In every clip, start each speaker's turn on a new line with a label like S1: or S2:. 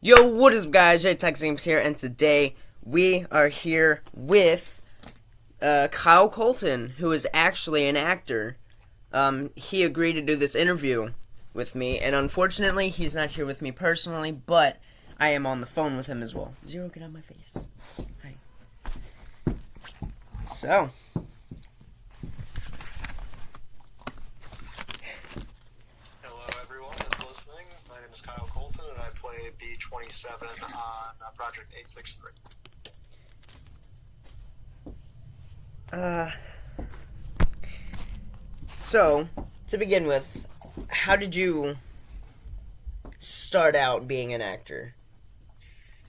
S1: Yo, what is up, guys? Tech Games here, and today we are here with Kyle Colton, who is actually an actor. He agreed to do this interview with me, and unfortunately, he's not here with me personally, but I am on the phone with him as well. Zero, get out of my face. Hi. So.
S2: Kyle Colton, and I play B-27 on Project 863.
S1: So, to begin with, how did you start out being an actor?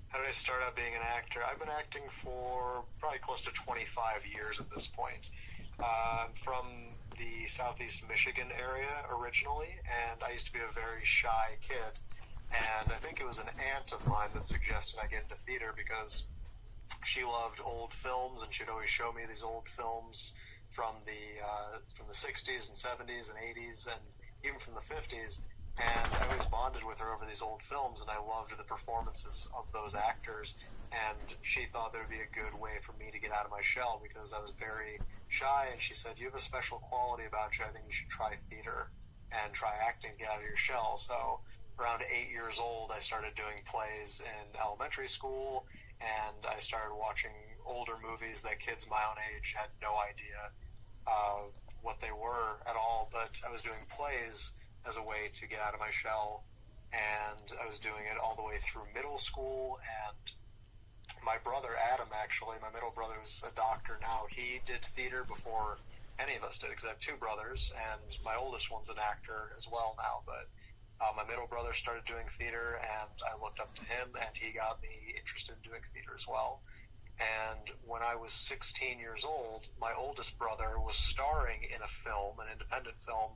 S2: How did I start out being an actor? I've been acting for probably close to 25 years at this point. I'm from the southeast Michigan area originally, and I used to be a very shy kid. And I think it was an aunt of mine that suggested I get into theater because she loved old films, and she'd always show me these old films from the 60s and 70s and 80s and even from the 50s. And I always bonded with her over these old films, and I loved the performances of those actors. And she thought there would be a good way for me to get out of my shell because I was very shy. And she said, "You have a special quality about you. I think you should try theater and try acting to get out of your shell." So around 8 years old, I started doing plays in elementary school, and I started watching older movies that kids my own age had no idea what they were at all. But I was doing plays as a way to get out of my shell, and I was doing it all the way through middle school. And my brother Adam, actually, my middle brother, who's a doctor now, he did theater before any of us did, because I have two brothers, and my oldest one's an actor as well now. But my middle brother started doing theater, and I looked up to him, and he got me interested in doing theater as well. And when I was 16 years old, my oldest brother was starring in a film, an independent film,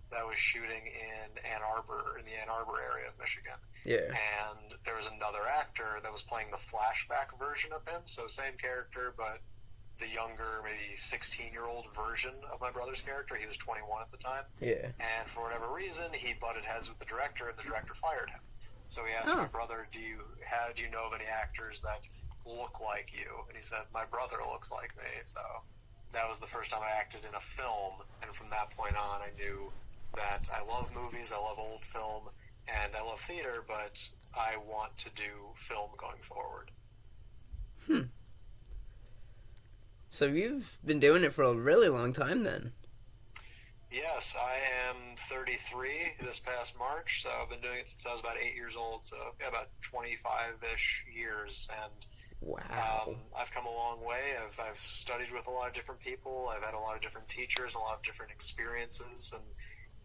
S2: that was shooting in the Ann Arbor area of Michigan.
S1: Yeah.
S2: And there was another actor that was playing the flashback version of him, so same character, but the younger, maybe 16-year-old version of my brother's character. He was 21 at the time.
S1: Yeah.
S2: And for whatever reason, he butted heads with the director, and the director fired him. So he asked my brother, do you know of any actors that look like you? And he said, "My brother looks like me." So that was the first time I acted in a film, and from that point on, I knew that I love movies, I love old film, and I love theater, but I want to do film going forward.
S1: So you've been doing it for a really long time then.
S2: Yes, I am 33 this past March, so I've been doing it since I was about 8 years old, so yeah, about 25-ish years, and
S1: wow.
S2: I've come a long way. I've studied with a lot of different people, I've had a lot of different teachers, a lot of different experiences, and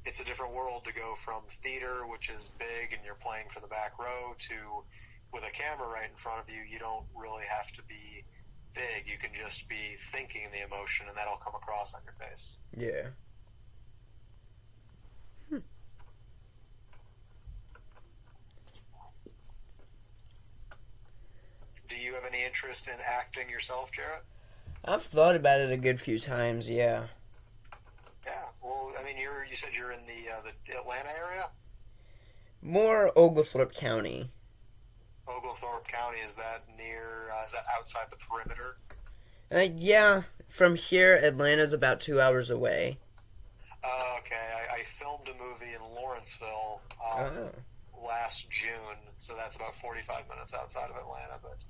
S2: it's a different world to go from theater, which is big and you're playing for the back row, to with a camera right in front of you, you don't really have to be big. You can just be thinking the emotion, and that'll come across on your face.
S1: Yeah.
S2: Do you have any interest in acting yourself, Jarrett?
S1: I've thought about it a good few times, yeah.
S2: Yeah, well, I mean, you said you're in the Atlanta area?
S1: More Oglethorpe County.
S2: Oglethorpe County, is that outside the perimeter?
S1: Yeah, from here, Atlanta's about 2 hours away.
S2: Okay, I filmed a movie in Lawrenceville last June, so that's about 45 minutes outside of Atlanta, but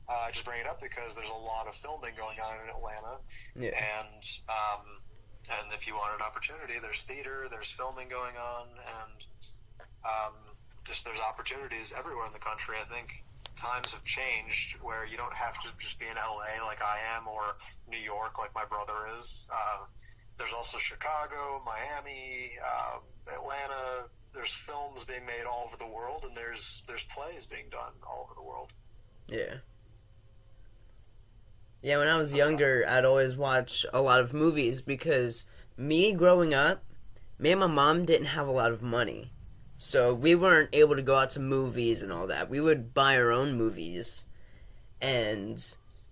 S2: I just bring it up because there's a lot of filming going on in Atlanta, and if you want an opportunity, there's theater, there's filming going on, and there's opportunities everywhere in the country. I think times have changed where you don't have to just be in LA like I am, or New York like my brother is. There's also Chicago, Miami, Atlanta. There's films being made all over the world, and there's plays being done all over the world.
S1: Yeah. Yeah, when I was younger, I'd always watch a lot of movies because me growing up, me and my mom didn't have a lot of money. So we weren't able to go out to movies and all that. We would buy our own movies, and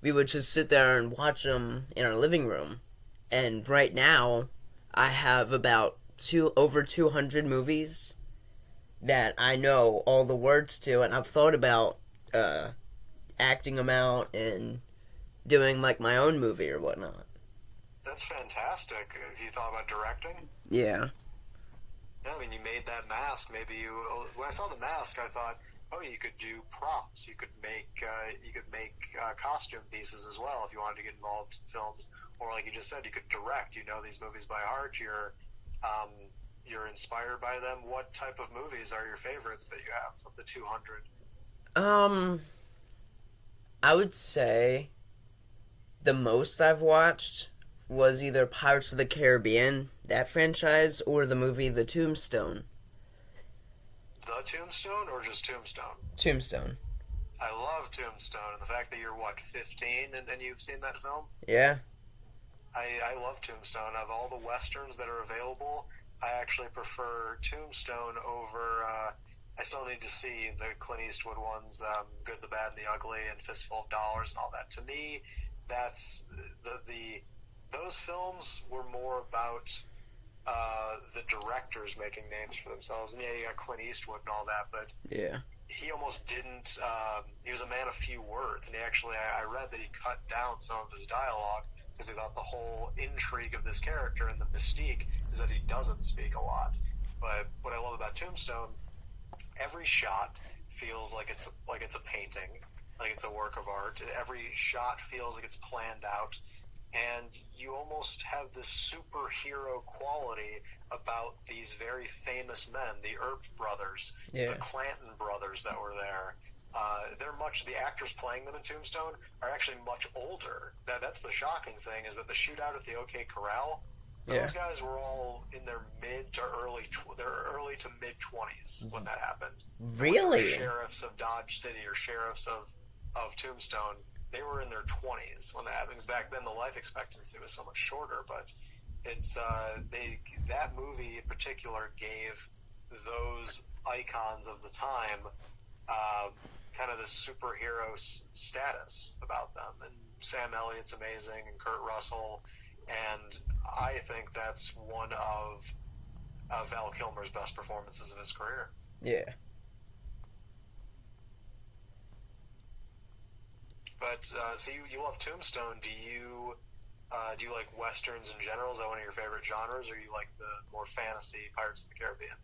S1: we would just sit there and watch them in our living room. And right now, I have about over 200 movies that I know all the words to, and I've thought about acting them out and doing like my own movie or whatnot.
S2: That's fantastic. Have you thought about directing?
S1: Yeah.
S2: Yeah, I mean, you made that mask. Maybe you. When I saw the mask, I thought, oh, you could do props. You could make costume pieces as well if you wanted to get involved in films. Or like you just said, you could direct. You know these movies by heart. You're inspired by them. What type of movies are your favorites that you have of the 200?
S1: I would say the most I've watched was either Pirates of the Caribbean, that franchise, or the movie The Tombstone.
S2: The Tombstone or just Tombstone?
S1: Tombstone.
S2: I love Tombstone, and the fact that you're, 15 and you've seen that film?
S1: Yeah.
S2: I love Tombstone. Of all the westerns that are available, I actually prefer Tombstone over, I still need to see the Clint Eastwood ones, Good, the Bad, and the Ugly, and Fistful of Dollars and all that. To me, that's those films were more about the directors making names for themselves. And yeah, you got Clint Eastwood and all that, but
S1: yeah,
S2: he almost didn't. He was a man of few words, and he actually, I read that he cut down some of his dialogue because he thought the whole intrigue of this character and the mystique is that he doesn't speak a lot. But what I love about Tombstone, every shot feels like it's a painting, like it's a work of art. Every shot feels like it's planned out, and you almost have this superhero quality about these very famous men, the Earp brothers, the Clanton brothers that were there. The actors playing them in Tombstone are actually much older. That's the shocking thing, is that the shootout at the OK Corral, those guys were all in their early to mid 20s when that happened.
S1: Really?
S2: Sheriffs of Dodge City or sheriffs of Tombstone, they were in their 20s when that happened. Because back then the life expectancy was so much shorter. But it's that movie in particular gave those icons of the time kind of this superhero status about them. And Sam Elliott's amazing, and Kurt Russell, and I think that's one of Val Kilmer's best performances of his career.
S1: Yeah.
S2: But so you love Tombstone. Do you like westerns in general? Is that one of your favorite genres, or you like the more fantasy Pirates of the Caribbean?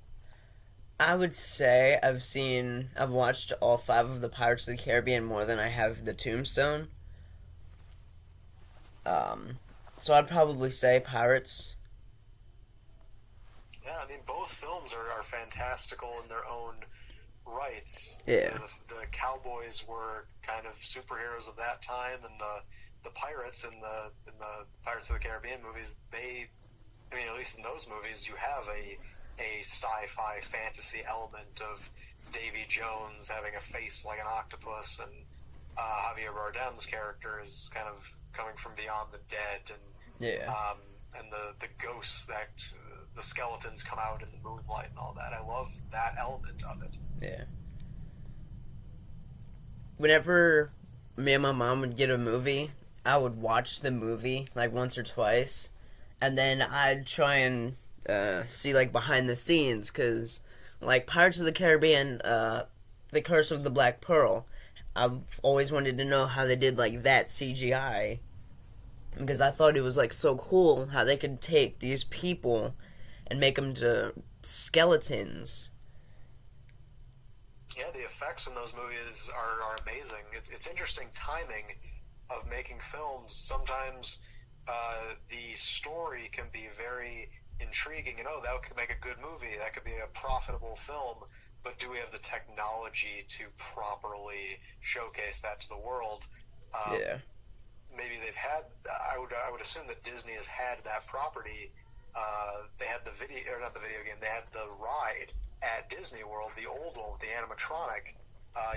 S1: I would say I've watched all 5 of the Pirates of the Caribbean more than I have the Tombstone. So I'd probably say Pirates.
S2: Yeah, I mean, both films are fantastical in their own rights.
S1: Yeah.
S2: The cowboys were kind of superheroes of that time, and the pirates in the Pirates of the Caribbean movies, at least in those movies, you have a sci-fi fantasy element of Davy Jones having a face like an octopus, and Javier Bardem's character is kind of coming from beyond the dead, and the ghosts that the skeletons come out in the moonlight and all that. I love that element of it.
S1: Yeah. Whenever me and my mom would get a movie, I would watch the movie like once or twice, and then I'd try and see like behind the scenes, because like Pirates of the Caribbean, The Curse of the Black Pearl, I've always wanted to know how they did like that CGI, because I thought it was like so cool how they could take these people and make them to skeletons.
S2: Yeah, the effects in those movies are amazing. It's interesting timing of making films. Sometimes the story can be very intriguing. That could make a good movie. That could be a profitable film. But do we have the technology to properly showcase that to the world? Maybe they've had. I would assume that Disney has had that property. They had the video, or not the video game. They had the ride at Disney World, the old one with the animatronic.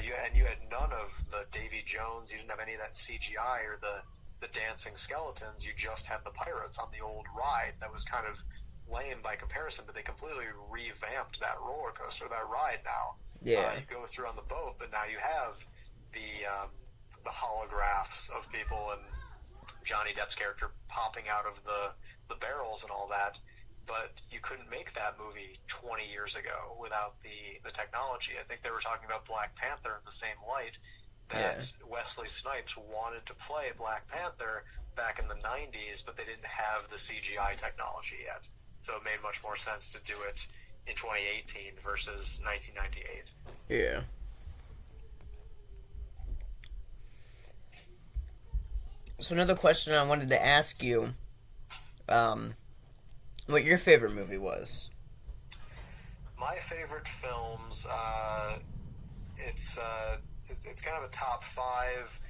S2: You had none of the Davy Jones. You didn't have any of that CGI or the dancing skeletons. You just had the pirates on the old ride. That was kind of lame by comparison, but they completely revamped that roller coaster, that ride now.
S1: Yeah.
S2: You go through on the boat, but now you have the holographs of people and Johnny Depp's character popping out of the barrels and all that. but you couldn't make that movie 20 years ago without the technology. I think they were talking about Black Panther in the same light, that Wesley Snipes wanted to play Black Panther back in the 90s, but they didn't have the CGI technology yet. So it made much more sense to do it in 2018 versus 1998.
S1: Yeah. So another question I wanted to ask you, what your favorite movie was?
S2: My favorite films, it's kind of a top five,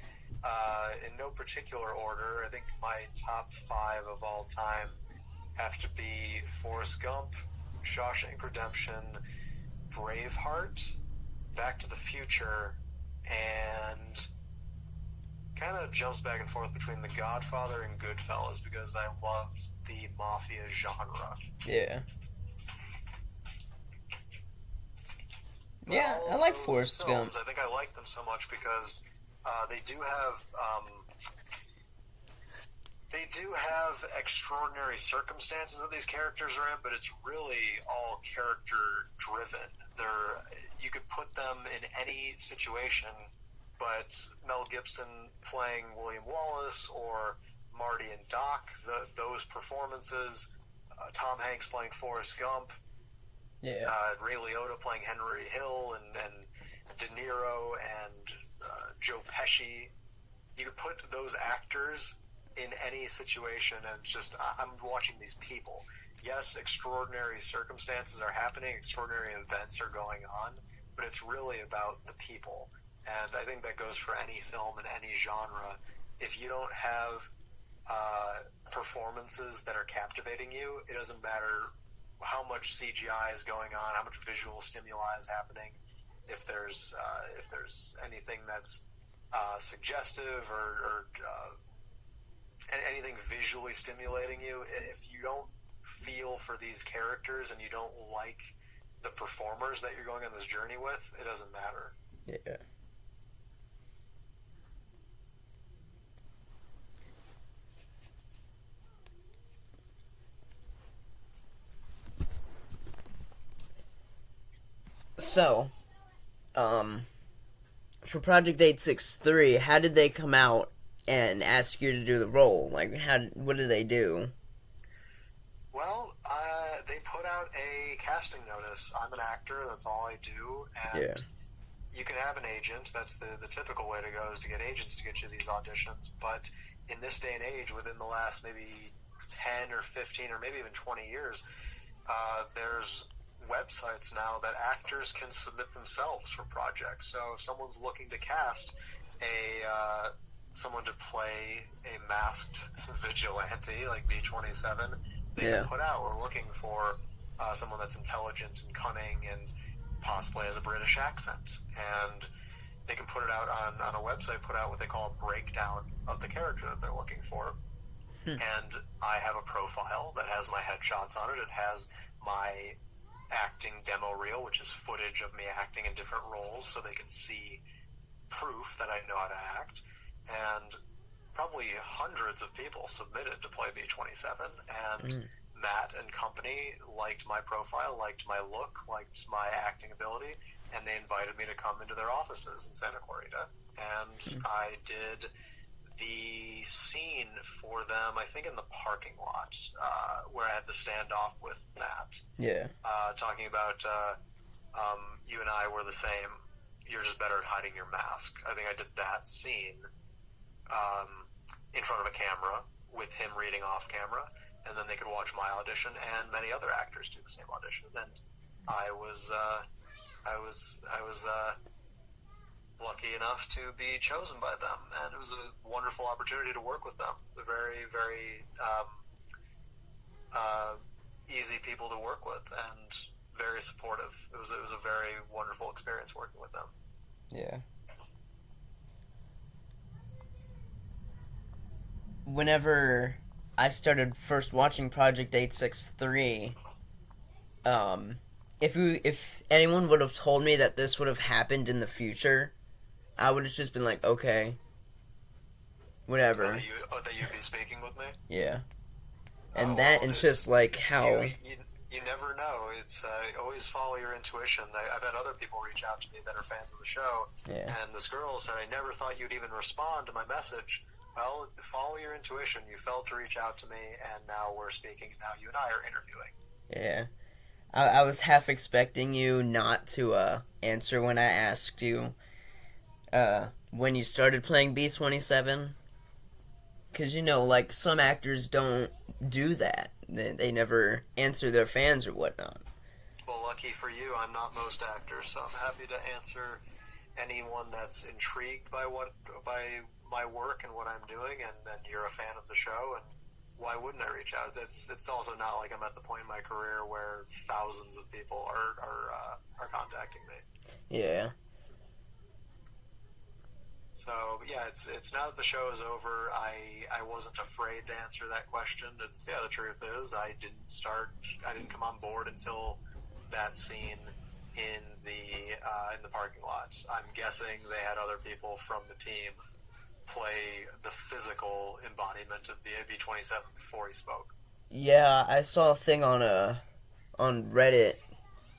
S2: in no particular order. I think my top five of all time have to be Forrest Gump, Shawshank Redemption, Braveheart, Back to the Future, and kind of jumps back and forth between The Godfather and Goodfellas because I loved the mafia genre.
S1: Yeah. Yeah, I like Forrest Gump.
S2: I think I like them so much because they do have extraordinary circumstances that these characters are in, but it's really all character driven. You could put them in any situation, but Mel Gibson playing William Wallace or Marty and Doc, those performances, Tom Hanks playing Forrest Gump, Ray Liotta playing Henry Hill, and De Niro and Joe Pesci. You could put those actors in any situation, and just I'm watching these people. Yes, extraordinary circumstances are happening, extraordinary events are going on, but it's really about the people. And I think that goes for any film in any genre. If you don't have performances that are captivating you, it doesn't matter how much CGI is going on, how much visual stimuli is happening. If there's anything that's suggestive or anything visually stimulating you, if you don't feel for these characters and you don't like the performers that you're going on this journey with, it doesn't matter.
S1: Yeah. So, for Project 863, how did they come out and ask you to do the role? Like, what did they do?
S2: Well, they put out a casting notice. I'm an actor, that's all I do, and you can have an agent. That's the typical way to go, is to get agents to get you these auditions. But in this day and age, within the last maybe 10 or 15 or maybe even 20 years, there's websites now that actors can submit themselves for projects. So if someone's looking to cast someone to play a masked vigilante like B-27, they can put out, we're looking for someone that's intelligent and cunning and possibly has a British accent. And they can put it out on a website, put out what they call a breakdown of the character that they're looking for. And I have a profile that has my headshots on it. It has my acting demo reel, which is footage of me acting in different roles, so they can see proof that I know how to act. And probably hundreds of people submitted to play B-27, and Matt and company liked my profile, liked my look, liked my acting ability, and they invited me to come into their offices in Santa Clarita. And I did the scene for them, I think in the parking lot, where I had the standoff with Matt.
S1: Yeah.
S2: Talking about, you and I were the same, you're just better at hiding your mask. I think I did that scene in front of a camera with him reading off camera, and then they could watch my audition, and many other actors do the same audition. And I was lucky enough to be chosen by them, and it was a wonderful opportunity to work with them. They're very, very easy people to work with, and very supportive. It was a very wonderful experience working with them.
S1: Yeah. Whenever I started watching Project 863, if anyone would have told me that this would have happened in the future, I would have just been like, okay, whatever.
S2: That you'd be speaking with me?
S1: Yeah. and
S2: Oh
S1: that,
S2: well,
S1: and
S2: it's
S1: just like how,
S2: you never know. It's always follow your intuition. I've had other people reach out to me that are fans of the show,
S1: yeah,
S2: and this girl said, "I never thought you'd even respond to my message." Well, follow your intuition. You felt to reach out to me, and now we're speaking. And now you and I are interviewing.
S1: yeah. I was half expecting you not to answer when I asked you when you started playing B-27, because like some actors don't do that. They never answer their fans or whatnot.
S2: Well, lucky for you, I'm not most actors, so I'm happy to answer anyone that's intrigued by my work and what I'm doing, and you're a fan of the show, and why wouldn't I reach out? It's also not like I'm at the point in my career where thousands of people are contacting me.
S1: Yeah,
S2: So yeah, it's now that the show is over, I wasn't afraid to answer that question. The truth is I didn't come on board until that scene in the parking lot. I'm guessing they had other people from the team play the physical embodiment of the B-27 before he spoke.
S1: yeah. I saw a thing on Reddit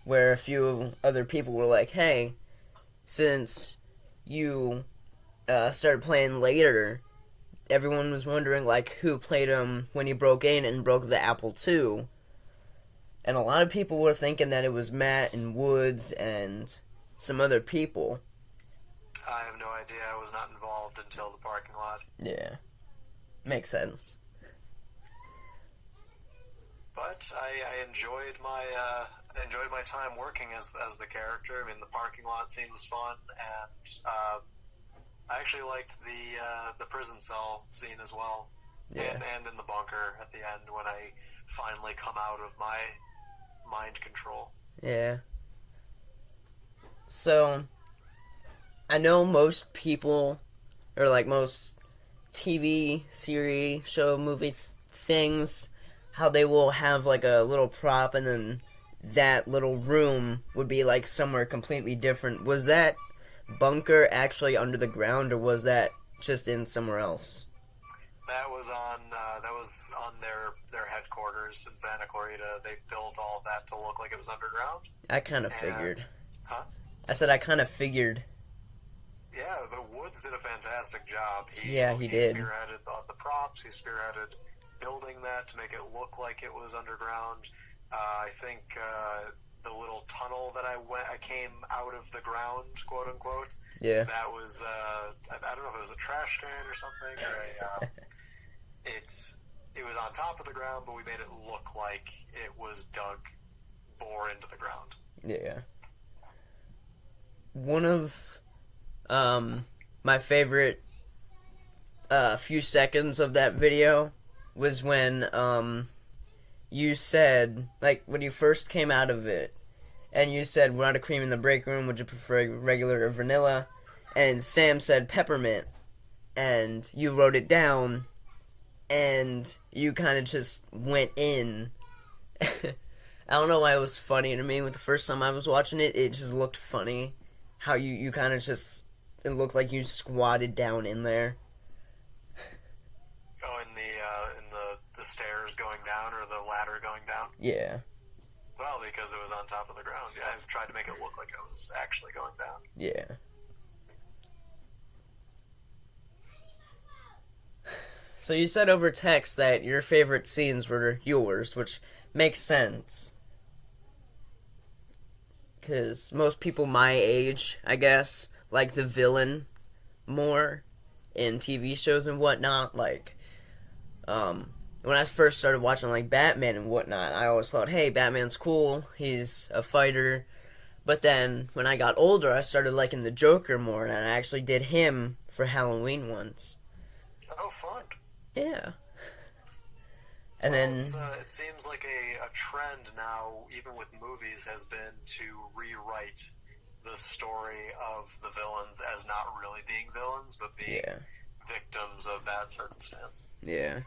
S1: where a few other people were like, "Hey, since you started playing later, everyone was wondering like who played him when he broke in and broke the Apple II." And a lot of people were thinking that it was Matt and Woods and some other people.
S2: I have no idea. I was not involved until the parking lot.
S1: Yeah, makes sense.
S2: But I enjoyed my time working as the character. I mean, the parking lot scene was fun, and I actually liked the prison cell scene as well,
S1: Yeah,
S2: and in the bunker at the end when I finally come out of my mind control.
S1: yeah. So I know most people, or like most TV series, show, movie things, how they will have like a little prop and then that little room would be like somewhere completely different. Was that bunker actually under the ground or was that just in somewhere else?
S2: That was on their headquarters in Santa Clarita. They built all of that to look like it was underground.
S1: I kind of
S2: And,
S1: figured.
S2: huh?
S1: I said I kind of figured.
S2: Yeah, but Woods did a fantastic job.
S1: He did.
S2: Spearheaded the props. He spearheaded building that to make it look like it was underground. I think the little tunnel that I came out of the ground, quote unquote.
S1: Yeah.
S2: That was I don't know if it was a trash can or something. Or it was on top of the ground, but we made it look like it was bore into the ground.
S1: Yeah. One of my favorite few seconds of that video was when you said, like, when you first came out of it, and you said, "We're out of cream in the break room, would you prefer regular or vanilla?" And Sam said peppermint, and you wrote it down, and you kind of just went in. I don't know why it was funny to me. With the first time I was watching it, it just looked funny. How you kind of just, it looked like you squatted down in there.
S2: Oh, in the stairs going down or the ladder going down?
S1: Yeah.
S2: Well, because it was on top of the ground. Yeah, I tried to make it look like I was actually going down.
S1: Yeah. So you said over text that your favorite scenes were yours, which makes sense. Because most people my age, I guess, like the villain more in TV shows and whatnot. Like, when I first started watching, like, Batman and whatnot, I always thought, hey, Batman's cool, he's a fighter. But then, when I got older, I started liking the Joker more, and I actually did him for Halloween once.
S2: Oh, fun.
S1: Yeah. And
S2: well,
S1: then...
S2: it seems like a trend now, even with movies, has been to rewrite the story of the villains as not really being villains, but being victims of bad circumstance.
S1: Yeah.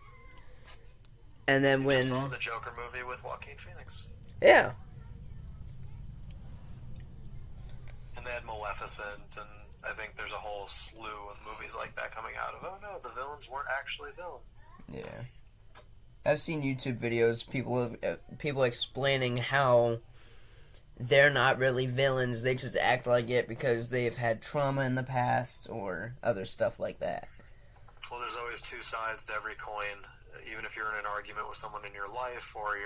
S1: And then
S2: you
S1: when...
S2: just saw the Joker movie with Joaquin Phoenix.
S1: Yeah.
S2: And they had Maleficent, and I think there's a whole slew of movies like that coming out of, oh no, the villains weren't actually villains.
S1: Yeah. I've seen YouTube videos, people explaining how they're not really villains, they just act like it because they've had trauma in the past or other stuff like that.
S2: Well, there's always two sides to every coin. Even if you're in an argument with someone in your life, or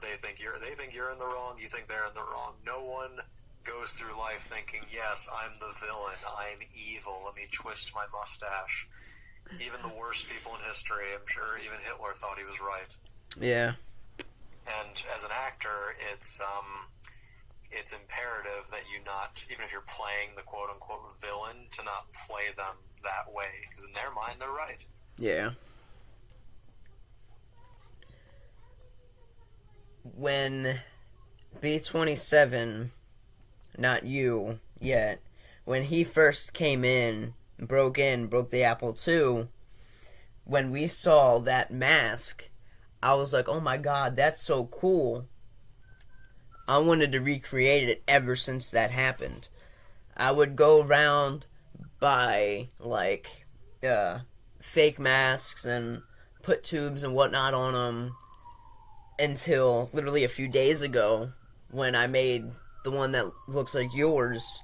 S2: they think you're in the wrong, you think they're in the wrong. No one goes through life thinking, yes, I'm the villain, I'm evil, let me twist my mustache. Even the worst people in history, I'm sure even Hitler thought he was right.
S1: Yeah.
S2: And as an actor, it's imperative that you not, even if you're playing the quote-unquote villain, to not play them that way, because in their mind, they're right.
S1: Yeah. When B-27, not you yet, when he first came in, broke the Apple II, when we saw that mask, I was like, oh my god, that's so cool. I wanted to recreate it ever since that happened. I would go around buy, like, fake masks and put tubes and whatnot on them until literally a few days ago when I made the one that looks like yours.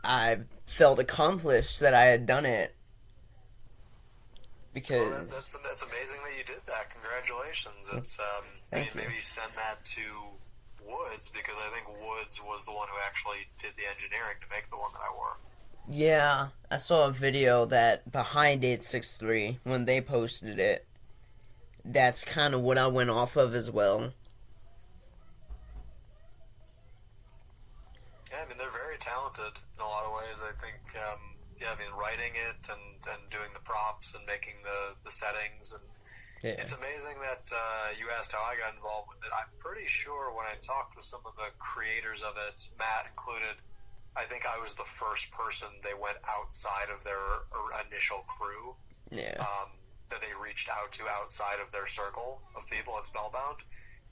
S1: I felt accomplished that I had done it. Because
S2: well, that's amazing that you did that. Congratulations. It's maybe send that to Woods, because I think Woods was the one who actually did the engineering to make the one that I wore.
S1: Yeah, I saw a video that behind 863 when they posted it. That's kind of what I went off of as well.
S2: Yeah, I mean, they're very talented in a lot of ways. I think, writing it and doing the props and making the settings. And
S1: yeah.
S2: It's amazing that you asked how I got involved with it. I'm pretty sure when I talked with some of the creators of it, Matt included, I think I was the first person they went outside of their initial crew.
S1: Yeah.
S2: That they reached out to outside of their circle of people at Spellbound.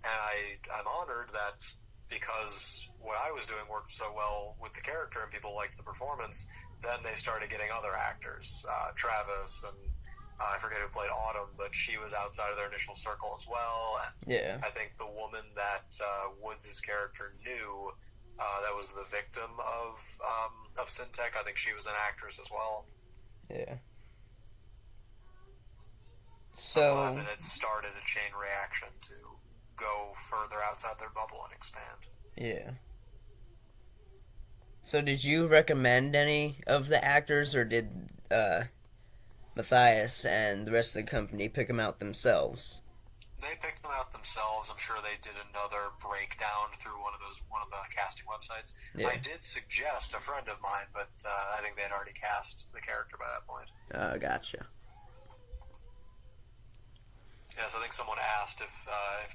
S2: And I'm honored that because what I was doing worked so well with the character and people liked the performance, then they started getting other actors. Travis and I forget who played Autumn, but she was outside of their initial circle as well. And
S1: yeah.
S2: I think the woman that Woods' character knew that was the victim of Syntech, I think she was an actress as well.
S1: Yeah. So
S2: and it started a chain reaction to go further outside their bubble and expand.
S1: Yeah. So did you recommend any of the actors, or did Matthias and the rest of the company pick them out themselves?
S2: They picked them out themselves. I'm sure they did another breakdown through one of the casting websites. Yeah. I did suggest a friend of mine, but I think they had already cast the character by that point.
S1: Gotcha.
S2: Yes, I think someone asked if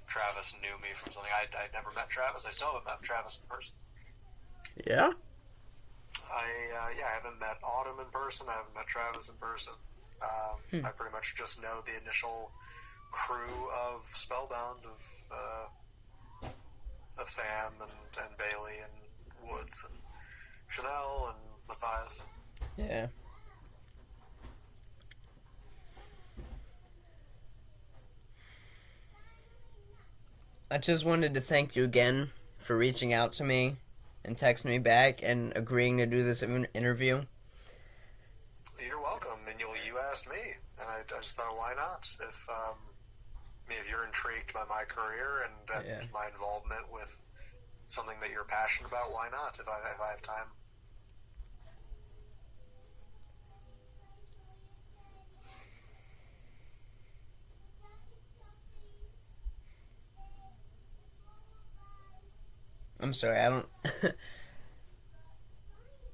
S2: Travis knew me from something. I'd never met Travis. I still haven't met Travis in person.
S1: Yeah?
S2: I haven't met Autumn in person. I haven't met Travis in person. I pretty much just know the initial crew of Spellbound of Sam and Bailey and Woods and Chanel and Matthias.
S1: Yeah. I just wanted to thank you again for reaching out to me and texting me back and agreeing to do this interview.
S2: You're welcome, and you asked me, and I just thought, why not? If you're intrigued by my career and my involvement with something that you're passionate about, why not? If I have time.
S1: I'm sorry, I don't...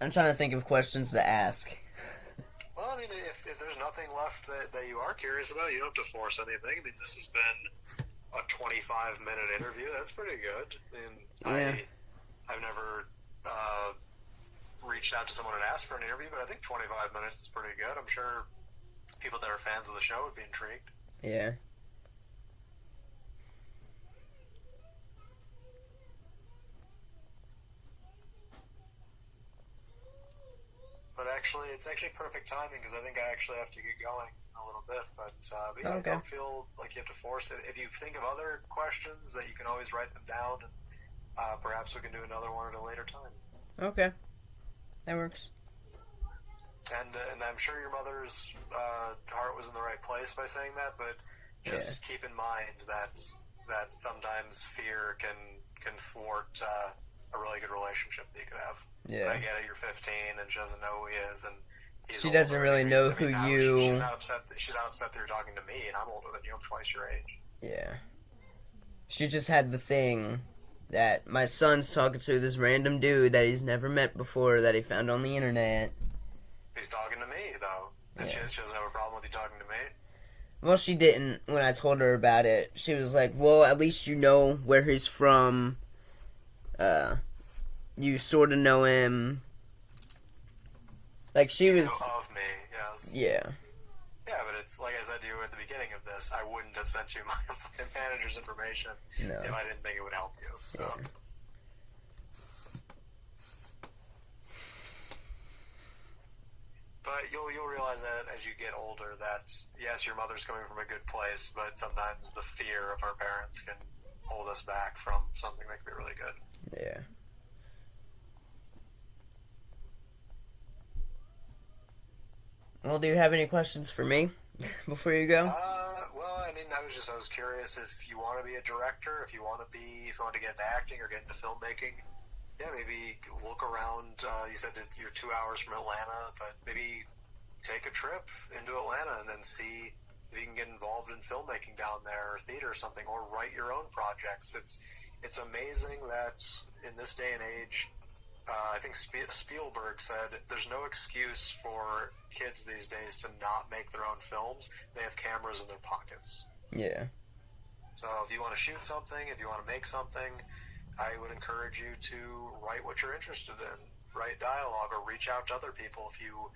S1: I'm trying to think of questions to ask.
S2: Well, I mean, if there's nothing left that you are curious about, you don't have to force anything. I mean, this has been a 25-minute interview. That's pretty good. I mean, I've never reached out to someone and asked for an interview, but I think 25 minutes is pretty good. I'm sure people that are fans of the show would be intrigued.
S1: Yeah.
S2: But it's actually perfect timing because I think I actually have to get going. a little bit. But yeah,
S1: Okay.
S2: don't feel like you have to force it. If you think of other questions, that you can always write them down, and perhaps we can do another one at a later time.
S1: Okay. That works.
S2: And I'm sure your mother's heart was in the right place by saying that, but just keep in mind that sometimes fear can thwart a really good relationship that you could have.
S1: Yeah.
S2: But I get it, you're 15 and she doesn't know who he is, and he's
S1: She doesn't
S2: older.
S1: really know
S2: I mean,
S1: who you...
S2: She's not upset. She's not upset that you're talking to me, and I'm older than you. I'm twice your age.
S1: Yeah. She just had the thing that my son's talking to this random dude that he's never met before that he found on the internet.
S2: He's talking to me, though. And
S1: Yeah.
S2: she doesn't have a problem with you talking to me?
S1: Well, she didn't when I told her about it. She was like, well, at least you know where he's from. You sort of know him. Like, she was...
S2: Of me, yes.
S1: Yeah.
S2: Yeah, but it's like I said to you at the beginning of this, I wouldn't have sent you my manager's information
S1: No.
S2: if I didn't think it would help you. So.
S1: Yeah.
S2: But you'll realize that as you get older that, yes, your mother's coming from a good place, but sometimes the fear of our parents can hold us back from something that could be really good.
S1: Yeah. Well, do you have any questions for me before you go?
S2: Well, I mean, I was curious if you want to be a director, if you want to get into acting or get into filmmaking. Yeah, maybe look around. You said that you're 2 hours from Atlanta, but maybe take a trip into Atlanta and then see if you can get involved in filmmaking down there or theater or something, or write your own projects. It's amazing that in this day and age, I think Spielberg said there's no excuse for kids these days to not make their own films. They have cameras in their pockets.
S1: Yeah.
S2: So if you want to shoot something, if you want to make something, I would encourage you to write what you're interested in. Write dialogue or reach out to other people. If you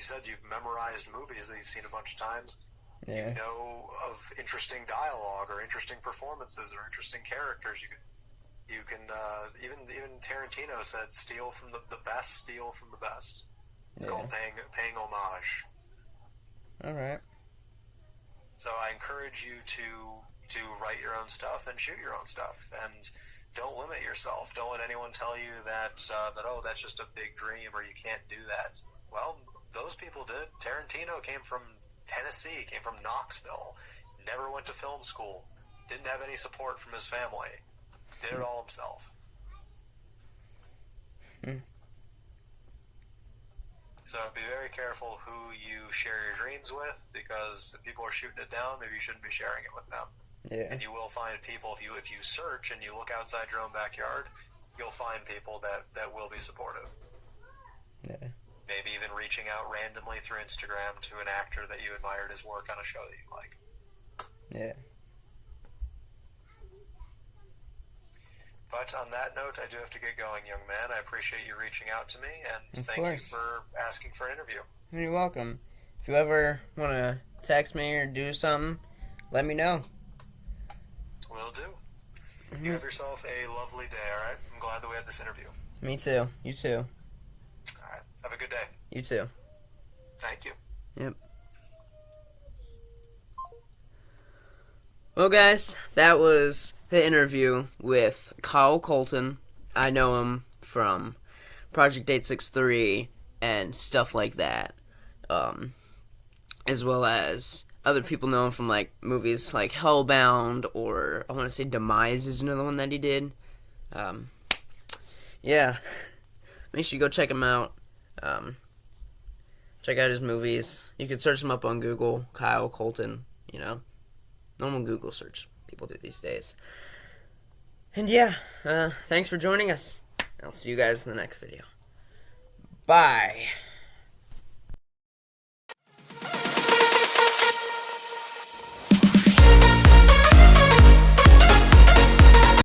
S2: said you've memorized movies that you've seen a bunch of times,
S1: Yeah.
S2: you know of interesting dialogue or interesting performances or interesting characters. You can even Tarantino said, steal from the best, steal from the best. It's called paying homage.
S1: All right.
S2: So I encourage you to write your own stuff and shoot your own stuff, and don't limit yourself. Don't let anyone tell you that that's just a big dream or you can't do that. Well, those people did. Tarantino came from Tennessee, came from Knoxville, never went to film school, didn't have any support from his family, did it all himself. So be very careful who you share your dreams with, because if people are shooting it down, maybe you shouldn't be sharing it with them.
S1: Yeah.
S2: And you will find people, if you search and you look outside your own backyard, you'll find people that will be supportive.
S1: Yeah.
S2: Maybe even reaching out randomly through Instagram to an actor that you admired his work on a show that you like.
S1: Yeah.
S2: But on that note, I do have to get going, young man. I appreciate you reaching out to me, and
S1: Of
S2: thank
S1: course.
S2: you for asking for an interview.
S1: You're welcome. If you ever want to text me or do something, let me know.
S2: Will do. You have yourself a lovely day, all right? I'm glad that we had this interview.
S1: Me too. You too.
S2: All right. Have a good day.
S1: You too.
S2: Thank you.
S1: Yep. Well, guys, that was the interview with Kyle Colton. I know him from Project 863 and stuff like that. As well as other people know him from, like, movies like Hellbound, or I want to say Demise is another one that he did. Yeah. Make sure you go check him out. Check out his movies. You can search him up on Google, Kyle Colton, you know. Normal Google search people do these days. And yeah, thanks for joining us. I'll see you guys in the next video. Bye.